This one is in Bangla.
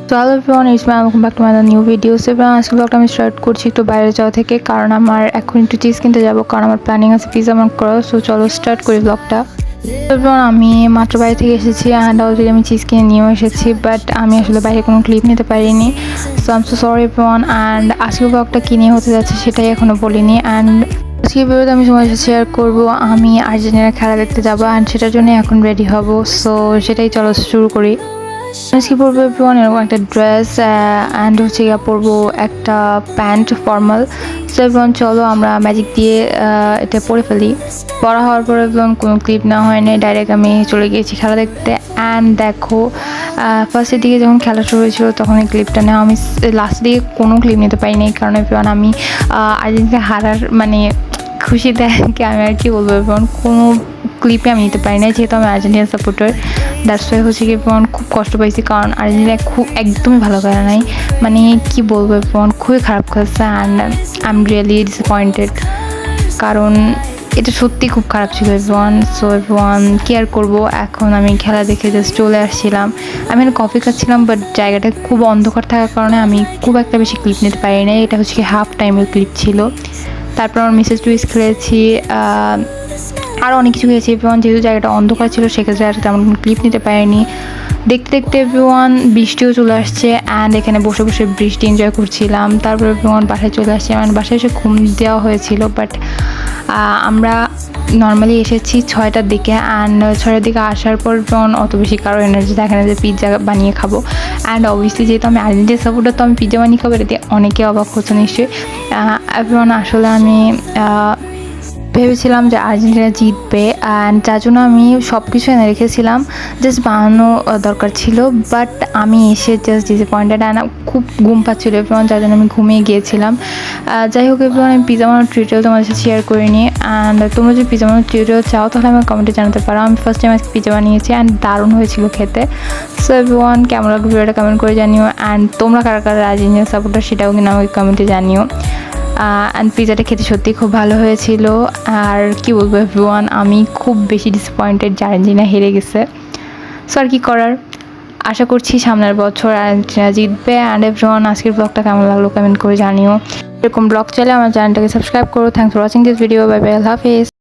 তো hello everyone, it's my welcome back to my new video. So আজকে ব্লগটা আমি স্টার্ট করছি একটু বাইরে যাওয়া থেকে, কারণ আমার এখন একটু চিজ কিনতে যাবো, কারণ আমার প্ল্যানিং আছে পিজা আমার করা। সো চলো স্টার্ট করি ব্লগটা। এভরিওয়ান, আমি মাত্র বাইরে থেকে এসেছি অ্যান্ড অলরেডি আমি চিজ কিনে নিয়েও এসেছি, বাট আমি আসলে বাইরে কোনো ক্লিপ নিতে পারিনি। So I am so sorry everyone. And আজকের ব্লগটা কিনে হতে যাচ্ছে সেটাই এখনও বলিনি। অ্যান্ড আজকের ভিডিওতে আমি তোমার সাথে শেয়ার করবো আমি আর্জেন্টিনার খেলা দেখতে যাবো, অ্যান্ড সেটার জন্য এখন রেডি হব। সো সেটাই চলো শুরু করি। আজকে পরবো এভরিওয়ান এরকম একটা ড্রেস অ্যান্ড হচ্ছে গিয়ে পরবো একটা প্যান্ট ফর্মাল। সো এভরিওয়ান চলো আমরা ম্যাজিক দিয়ে এটা পরে ফেলি। পড়া হওয়ার পর এভরিওয়ান কোনো ক্লিপ না হয়নি, ডাইরেক্ট আমি চলে গিয়েছি খেলা দেখতে। অ্যান্ড দেখো ফার্স্টের দিকে যখন খেলা শুরু হয়েছিল তখন এই ক্লিপটা নেওয়া, আমি লাস্টের দিকে কোনো ক্লিপ নিতে পারিনি, কারণ এভরিওয়ান আমি আর্জেন্টিনা হারার মানে খুশিতে আমি আর কি বলবো এভরিওয়ান কোনো ক্লিপে আমি নিতে পারি না, যেহেতু আমি আর্জেন্টিনা সাপোর্টার। দ্যাটস ওয়াই হচ্ছে কি এভরিওয়ান খুব কষ্ট পাইছি, কারণ আর্জেন্টিনা খুব একদমই ভালো করে নাই, মানে কি বলবো এভরিওয়ান খুবই খারাপ খেলছে। And I am really disappointed, কারণ এটা সত্যি খুব খারাপ ছিল এভরিওয়ান। সো এভরিওয়ান কি আর করবো, এখন আমি খেলা দেখে জাস্ট চলে আসছিলাম। আমি কফি খাচ্ছিলাম, বাট জায়গাটা খুব অন্ধকার থাকার কারণে আমি খুব একটা বেশি ক্লিপ নিতে পারি না। এটা হচ্ছে কি হাফ টাইমের ক্লিপ ছিল। তারপর আমার মিসেস টুইস খেলেছি, আরও অনেক কিছু খেয়েছি এভরিওয়ান। যেহেতু জায়গাটা অন্ধকার ছিল সেক্ষেত্রে আর তেমন ক্লিপ নিতে পারিনি। দেখতে দেখতে এভরিওয়ান বৃষ্টিও চলে আসছে, অ্যান্ড এখানে বসে বসে বৃষ্টি এনজয় করছিলাম। তারপর এভরিওয়ান বাসায় চলে আসছে, মানে বাসায় এসে ঘুম দেওয়া হয়েছিল, বাট আমরা নর্মালি এসেছি 6টার দিকে। অ্যান্ড 6টার দিকে আসার পর যখন অত বেশি কারো এনার্জি থাকে না যে পিৎজা বানিয়ে খাবো। অ্যান্ড অবভিয়াসলি যেহেতু আমি আর্জেন্টিনা সাপোর্টার, তো আমি পিৎজা বানিয়ে খাবো, এতে অনেকে অবাক হচ্ছে নিশ্চয়ই। এভরিওয়ান আসলে আমি ভেবেছিলাম যে আর্জেন্টিনা জিতবে, অ্যান্ড যার জন্য আমি সব কিছু এনে রেখেছিলাম, জাস্ট বানানো দরকার ছিল। বাট আমি এসে জাস্ট ডিসঅ্যাপয়েন্টেড, অ্যান্ড খুব ঘুম পাচ্ছিল এভরিওয়ান, যার জন্য আমি ঘুমিয়ে গিয়েছিলাম। যাই হোক এভরিওয়ান, আমি পিজা বানানোর টিউটোরিয়াল তোমাদের সাথে শেয়ার করিনি। অ্যান্ড তোমরা যদি পিজা বানানোর টিউটোরিয়াল চাও তাহলে আমার কমেন্টে জানাতে পারো। আমি ফার্স্ট টাইম আজকে পিজা বানিয়েছি, অ্যান্ড দারুণ হয়েছিল খেতে। সো এভরিওয়ান কেমন লাগবে ভিডিওটা কমেন্ট করে জানিও, অ্যান্ড তোমরা কারা কারা আর্জেন্টিনা সাপোর্টার সেটাও কিন্তু আমাকে কমেন্টে জানিও। অ্যান্ড পিজাটা খেতে সত্যিই খুব ভালো হয়েছিল। আর কি বলবো এভরিওয়ান, আমি খুব বেশি ডিসঅ্যাপয়েন্টেড যে আর্জেন্টিনা হেরে গেছে। সো আর কি করার, আশা করছি সামনের বছর আর্জেন্টিনা জিতবে। অ্যান্ড এভরিওয়ান আজকের ব্লগটা কেমন লাগলো কমেন্ট করে জানিও। এরকম ব্লগ চাইলে আমার চ্যানেলটাকে সাবস্ক্রাইব করো। Thanks for watching this video. Bye bye, আল্লাহ হাফেজ।